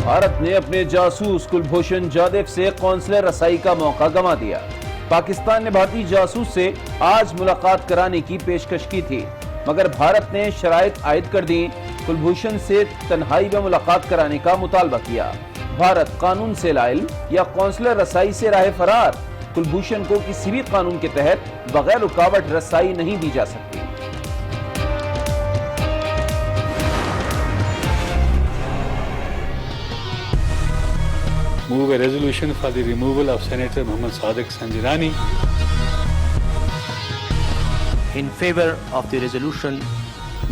بھارت نے اپنے جاسوس کلبھوشن جادو سے قونصلر رسائی کا موقع گنوا دیا۔ پاکستان نے بھارتی جاسوس سے آج ملاقات کرانے کی پیشکش کی تھی، مگر بھارت نے شرائط عائد کر دی، کلبھوشن سے تنہائی میں ملاقات کرانے کا مطالبہ کیا۔ بھارت قانون سے لا علم یا قونصلر رسائی سے راہ فرار؟ کلبھوشن کو کسی بھی قانون کے تحت بغیر رکاوٹ رسائی نہیں دی جا سکتی۔ Move a resolution for the removal of Senator Mohammad Sadiq Sanjirani. In favor of the resolution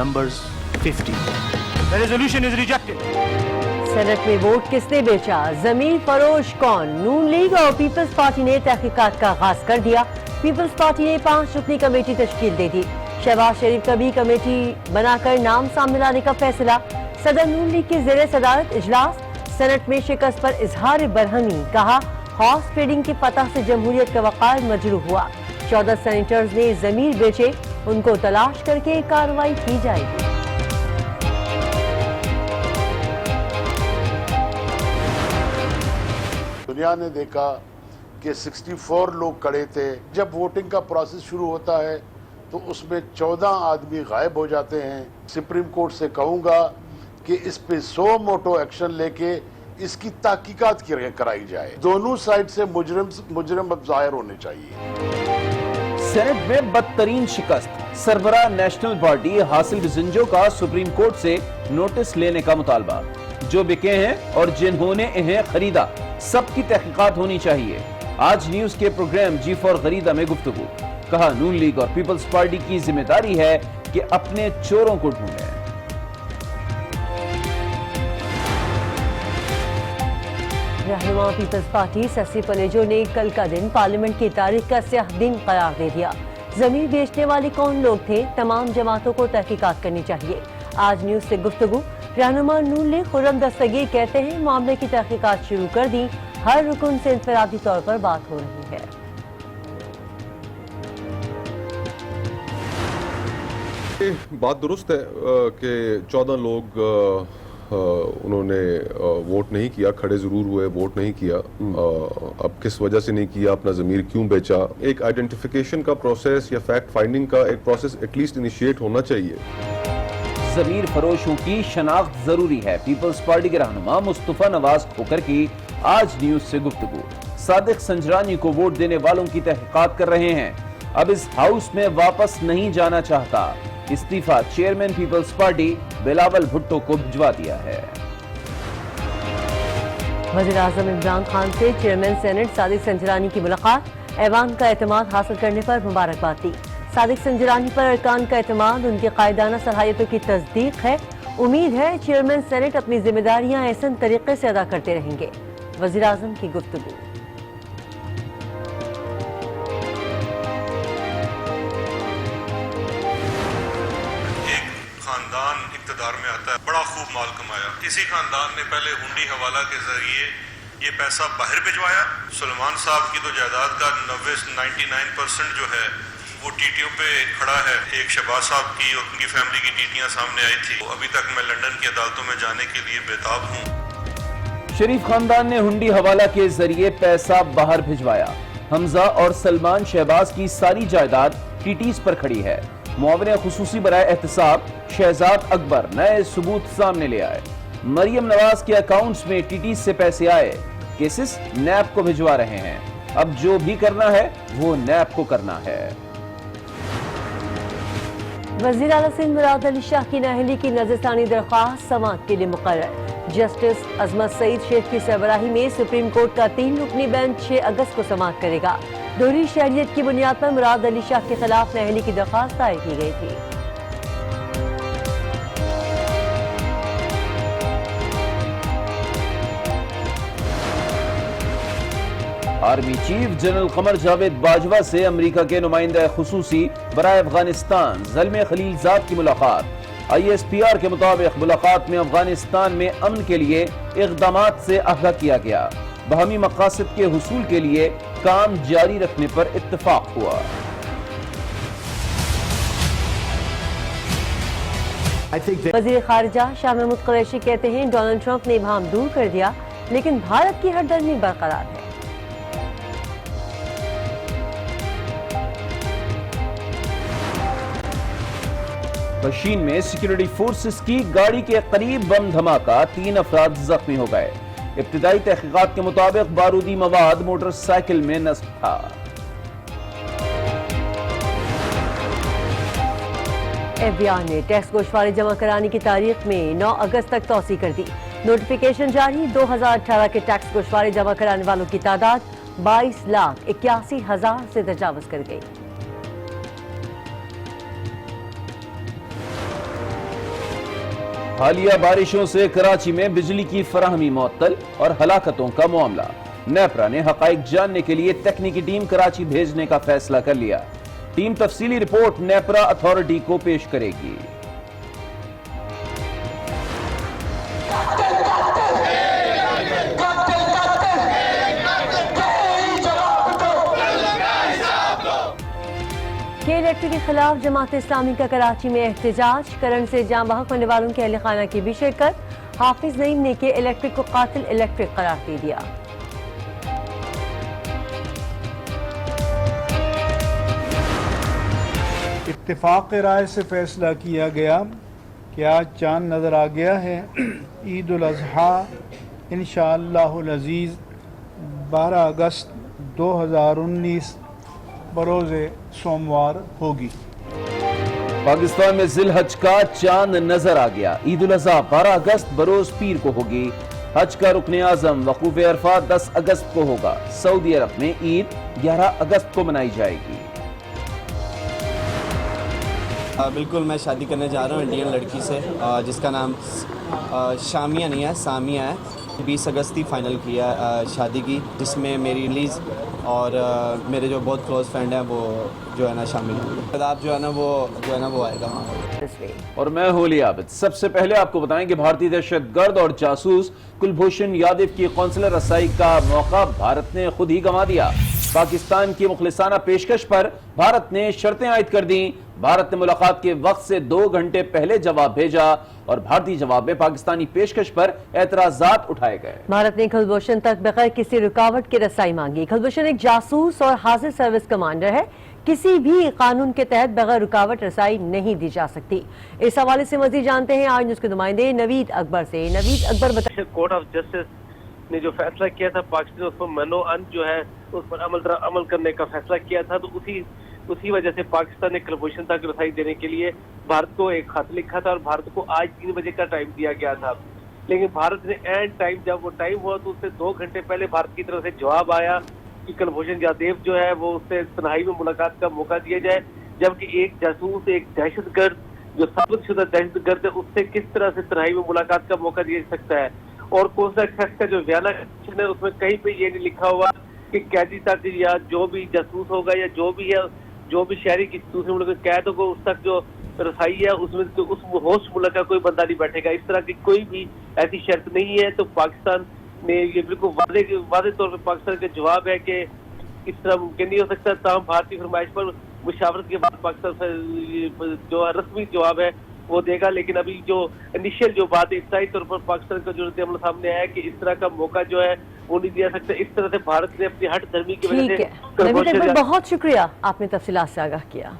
numbers 50. The resolution is rejected. Senate میں ووٹ کس نے بیچا؟ ضمیر فروش کون؟ نون لیگ اور پیپلز پارٹی نے تحقیقات کا آغاز کر دیا۔ پیپلز پارٹی نے 5 رکنی کمیٹی تشکیل دے دی۔ شہباز شریف کا بھی کمیٹی بنا کر نام سامنے لانے کا فیصلہ۔ صدر نون لیگ کی زیر صدارت اجلاس۔ سینٹ میں شکست پر اظہار برہمی، کہا ہارس ٹریڈنگ کی فتح سے جمہوریت کا وقار مجروح ہوا۔ 14 سینیٹرز نے ضمیر بیچے، ان کو تلاش کر کے کارروائی کی جائے گی۔ دنیا نے دیکھا کہ 64 لوگ کھڑے تھے۔ جب ووٹنگ کا پروسیس شروع ہوتا ہے تو اس میں 14 آدمی غائب ہو جاتے ہیں۔ سپریم کورٹ سے کہوں گا کہ اس پہ 100 موٹو ایکشن لے کے اس کی تحقیقات کرائی جائے۔ دونوں سائڈ سے مجرم اب ظاہر ہونے چاہیے۔ سینٹ میں بدترین شکست، سربراہ نیشنل پارٹی حاصل بزنجو کا سپریم کورٹ سے نوٹس لینے کا مطالبہ۔ جو بکے ہیں اور جنہوں نے انہیں خریدا، سب کی تحقیقات ہونی چاہیے۔ آج نیوز کے پروگرام جی فار خریدا میں گفتگو، کہا نون لیگ اور پیپلز پارٹی کی ذمہ داری ہے کہ اپنے چوروں کو ڈھونڈیں۔ رہنما پیپلز پارٹی سسی پلیجو نے کل کا دن پارلیمنٹ کی تاریخ کا سیاہ دن قرار دے دیا۔ ضمیر بیچنے والے کون لوگ تھے؟ تمام جماعتوں کو تحقیقات کرنی چاہیے۔ آج نیوز سے گفتگو، رہنما نون لیگ خرم دستگیر کہتے ہیں معاملے کی تحقیقات شروع کر دی، ہر رکن سے انفرادی طور پر بات ہو رہی ہے۔ بات درست ہے کہ 14 لوگ انہوں نے ووٹ نہیں کیا، کھڑے ضرور ہوئے، ووٹ نہیں کیا۔ اب کس وجہ سے نہیں کیا، اپنا ضمیر کیوں بیچا؟ ایک آئیڈینٹیفیکیشن کا پروسیس یا فیکٹ فائنڈنگ کا ایک پروسیس ایٹ لیسٹ انیشیٹ ہونا چاہیے۔ ضمیر فروشوں کی شناخت ضروری ہے، پیپلز پارٹی کے رہنما مصطفیٰ نواز کھوکھر کی آج نیوز سے گفتگو۔ صادق سنجرانی کو ووٹ دینے والوں کی تحقیقات کر رہے ہیں، اب اس ہاؤس میں واپس نہیں جانا چاہتا۔ استعفیٰ chairman Peoples Party Bilawal Bhutto کو بھجوا دیا ہے۔ وزیراعظم عمران خان سے چیئرمین سینٹ صادق سنجرانی کی ملاقات، ایوان کا اعتماد حاصل کرنے پر مبارکباد دی۔ صادق سنجرانی پر ارکان کا اعتماد ان کی قائدانہ صلاحیتوں کی تصدیق ہے۔ امید ہے چیئرمین سینٹ اپنی ذمہ داریاں احسن طریقے سے ادا کرتے رہیں گے۔ وزیراعظم کی گفتگو۔ اقتدار میں آتا ہے، بڑا خوب مال کمایا، کسی خاندان نے پہلے ہنڈی حوالہ کے ذریعے یہ پیسہ باہر بھجوایا۔ سلمان صاحب کی تو جائیداد کا 99% جو ہے وہ ٹیٹیوں پہ کھڑا ہے۔ ایک شہباز صاحب کی اور ان کی فیملی کی ٹیٹیاں سامنے آئی تھی، ابھی تک میں لندن کی عدالتوں میں جانے کے لیے بےتاب ہوں۔ شریف خاندان نے ہنڈی حوالہ کے ذریعے پیسہ باہر بھجوایا۔ حمزہ اور سلمان شہباز کی ساری جائیداد ٹیٹیز پر کھڑی ہے۔ معاون خصوصی برائے احتساب شہزاد اکبر نئے ثبوت سامنے لے آئے۔ مریم نواز کے اکاؤنٹس میں ٹیٹیز سے پیسے آئے، کیسز نیب کو بھجوا رہے ہیں۔ اب جو بھی کرنا ہے وہ نیب کو کرنا ہے۔ وزیر اعلیٰ سندھ مراد علی شاہ کی نااہلی کی نظر ثانی درخواست سماعت کے لیے مقرر۔ جسٹس عظمت سعید شیخ کی سربراہی میں سپریم کورٹ کا 3 رکنی بینچ 6 اگست کو سماعت کرے گا۔ دوہری شہریت کی بنیاد پر مراد علی شاہ کے خلاف نااہلی کی درخواست دائر کی گئی تھی۔ Army chief general Qamar Javed Bajwa سے امریکہ کے نمائندہ خصوصی برائے افغانستان زلمے خلیل زاد کی ملاقات۔ ISPR کے مطابق ملاقات میں افغانستان میں امن کے لیے اقدامات سے آگاہ کیا گیا۔ باہمی مقاصد کے حصول کے لیے کام جاری رکھنے پر اتفاق ہوا۔ वजीर खारजा शाह महमूद कुरैशी कहते हैं डोनाल्ड ट्रंप ने इबाहम दूर कर दिया, लेकिन भारत की हरदर्मी बरकरार है। बशीन में सिक्योरिटी फोर्सेस की गाड़ी के करीब बम धमाका, 3 अफराद जख्मी हो गए। इब्तिदाई तहकीकात के मुताबिक बारूदी मवाद मोटरसाइकिल में नस्ब था। FBI ने टैक्स गोशवारी जमा कराने की तारीख में 9 अगस्त तक तौसी कर दी। नोटिफिकेशन जारी, 2018 के टैक्स गोशवारी जमा कराने वालों की तादाद 22,81,000 से तजावज कर गई। हालिया बारिशों से कराची में बिजली की फराहमी मुअत्तल और हलाकतों का मामला। नेपरा ने हकाइक जानने के लिए तकनीकी टीम कराची भेजने का फैसला कर लिया। टीम तफसीली रिपोर्ट नेपरा अथॉरिटी को पेश करेगी। के इलेक्ट्रिक के खिलाफ जमात इस्लामी का कराची में एहतजाज, करंट से जान बहक होने वालों के अहल खाना की भी शिरकत। हाफिज नईम ने के इलेक्ट्रिक को कातिल इलेक्ट्रिक करार दे दिया। इत्तेफाक राय से फैसला किया गया कि आज चांद नज़र आ गया है। ईद उल अज़हा इंशाअल्लाहुल अज़ीज़ 12 अगस्त 2019 बरोज़े सोमवार होगी। पाकिस्तान में जिलहज का चांद नजर आ गया। ईद उल अज़हा 12 अगस्त बरोज पीर को होगी। हज का रुकन आज़म वकूफ अरफा 10 अगस्त को होगा। सऊदी अरब में ईद 11 अगस्त को मनाई जाएगी। बिल्कुल, मैं शादी करने जा रहा हूँ इंडियन लड़की से, जिसका नाम शामिया नहीं है, सामिया है। 20 अगस्त ही फाइनल किया शादी की, जिसमें मेरी रिलीज़ और मेरे जो बहुत क्लोज फ्रेंड हैं वो जो है ना शामिल होंगे। आप जो है ना वो आएगा वहाँ। और मैं होली आबिद। सबसे पहले आपको बताएं कि भारतीय दहशतगर्द और जासूस कुलभूषण यादव की कौंसलर रसाई का मौका भारत ने खुद ही गंवा दिया। पाकिस्तान की मुखलिसाना पेशकश पर भारत ने शर्तें आयद कर दी। भारत ने मुलाकात के वक्त से 2 घंटे पहले जवाब भेजा और भारतीय जवाब में पाकिस्तानी पेशकश पर एतराजात उठाए गए। भारत ने कुलभूषण तक बगैर किसी रुकावट के रसाई मांगी। कुलभूषण एक जासूस और हाजिर सर्विस कमांडर है, किसी भी कानून के तहत बगैर रुकावट रसाई नहीं दी जा सकती। इस हवाले से मजीद जानते हैं आज न्यूज़ के नुमाइंदे नवीद अकबर से। नवीद अकबर बताइए। कोर्ट ऑफ जस्टिस ने जो फैसला किया था पाकिस्तान उस पर मनो अन जो है उस पर अमल करने का फैसला किया था, तो उसी वजह से पाकिस्तान ने कुलभूषण तक रसाई देने के लिए भारत को एक खत लिखा था और भारत को आज 3 बजे का टाइम दिया गया था। लेकिन भारत ने एंड टाइम, जब वो टाइम हुआ तो उससे 2 घंटे पहले भारत की तरफ से जवाब आया कि कुलभूषण यादव जो है वो उससे तन्हाई में मुलाकात का मौका दिया जाए, जबकि एक जासूस, एक दहशतगर्द जो साबितशुदा दहशतगर्द है, उससे किस तरह से तन्हाई में मुलाकात का मौका दिया जा सकता है। और कौंसलर शख्स का जो बयान है उसमें कहीं पे ये नहीं लिखा हुआ कि कैदी तक या जो भी जासूस होगा या जो भी है, जो भी शहरी की दूसरे मुल्क में कैद होगा उस तक जो रसाई है उसमें तो उस होस्ट मुल्क का कोई बंदा नहीं बैठेगा। इस तरह की कोई भी ऐसी शर्त नहीं है। तो पाकिस्तान ने ये बिल्कुल वादे तौर पर पाकिस्तान का जवाब है कि इस तरह मुमकिन नहीं हो सकता। तमाम भारतीय फरमाइश पर मुशावरत के बाद पाकिस्तान जो रस्मी जवाब है वो देगा। लेकिन अभी जो इनिशियल जो बात इब्तदाई तौर पर पाकिस्तान का जो रद्द-ए-अमल सामने आया कि इस तरह का मौका जो है वो नहीं दिया सकता। इस तरह से भारत ने अपनी हट धर्मी की वजह से बहुत शुक्रिया, आपने तफसीलात से आगाह किया।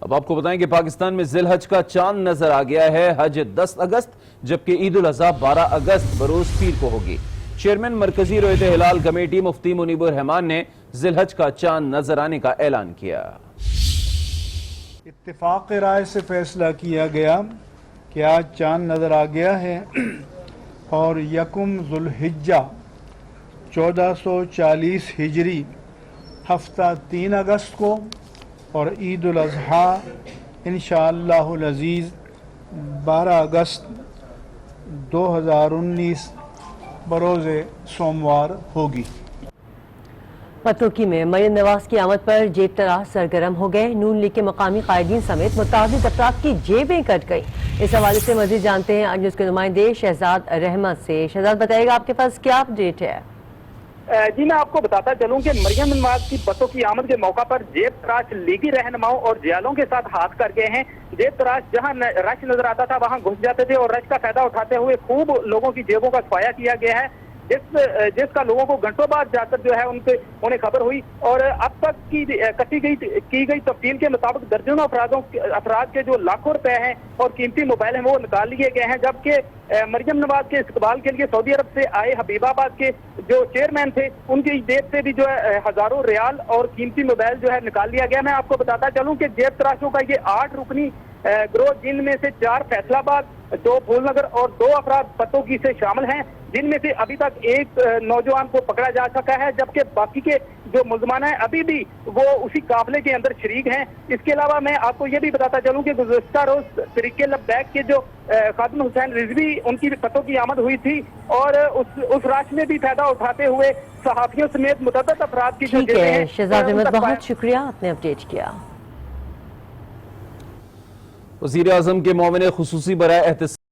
अब आपको बताएं कि पाकिस्तान में जिलहज का चांद नजर आ गया है। हज 10 अगस्त जबकि ईद उल अज़हा 12 अगस्त बरोज पीर को होगी। चेयरमैन मरकजी रोयत हिलाल कमेटी मुफ्ती मुनीबुर रहमान ने जिलहज का चांद नजर आने का ऐलान किया। इत्तेफाक राय से फैसला किया गया कि आज चांद नज़र आ गया है और यकुम जुल्हिज्जा 1440 हिजरी हफ्ता 3 अगस्त को और ईद उल अज़हा इंशाअल्लाहुल अज़ीज़ 12 अगस्त 2019 बरोज़े सोमवार होगी। पतोकी में मरियम नवाज की आमद पर जेब तराश सरगर्म हो गए। नून लीग के मकामी कायदीन समेत मुताबिक अफराद की जेबें कट गई। इस हवाले से मजीद जानते हैं आज न्यूज़ के नुमाइंदे शहजाद रहमत से। शहजाद बताइएगा, आपके पास क्या अपडेट है? जी मैं आपको बताता चलूं कि मरियम नवाज की बसों की आमद के मौका पर जेब तराश लीगी रहनुमाओं और जियालों के साथ हाथ कर गए हैं। जेब तराश जहां रश नजर आता था वहां घुस जाते थे और रश का फायदा उठाते हुए खूब लोगों की जेबों का सफाया किया गया है, जिसका लोगों को घंटों बाद जाकर जो है उन्हें खबर हुई। और अब तक की गई तफ्सील के मुताबिक दर्जनों अफराद के जो लाखों रुपए हैं और कीमती मोबाइल हैं वो निकाल लिए गए हैं, जबकि मरियम नवाज के इस्तकबाल के लिए सऊदी अरब से आए हबीबाबाद के जो चेयरमैन थे उनकी जेब से भी जो है हजारों रियाल और कीमती मोबाइल जो है निकाल लिया गया। मैं आपको बताता चलूं कि जेब तराशों का ये 8 रुकनी गिरोह, जिनमें से 4 फैसलाबाद, 2 फूलनगर और 2 अफराद पतोगी से शामिल हैं, जिनमें से अभी तक एक नौजवान को पकड़ा जा सका है, जबकि बाकी के जो मुलजमान हैं अभी भी वो उसी काफिले के अंदर शरीक हैं। इसके अलावा मैं आपको ये भी बताता चलूं कि गुज़श्ता रोज तरीके लब्बैक के जो खादिम हुसैन रिजवी उनकी पतों की आमद हुई थी और उस राशि में भी फायदा उठाते हुए सहाफियों समेत मुतअद्दिद अफराद की जो ठीक है शहजाद अहमद, बहुत शुक्रिया, आपने अपडेट किया। वज़ीर आज़म के मोमिन खुसूसी बराए एहतिसाब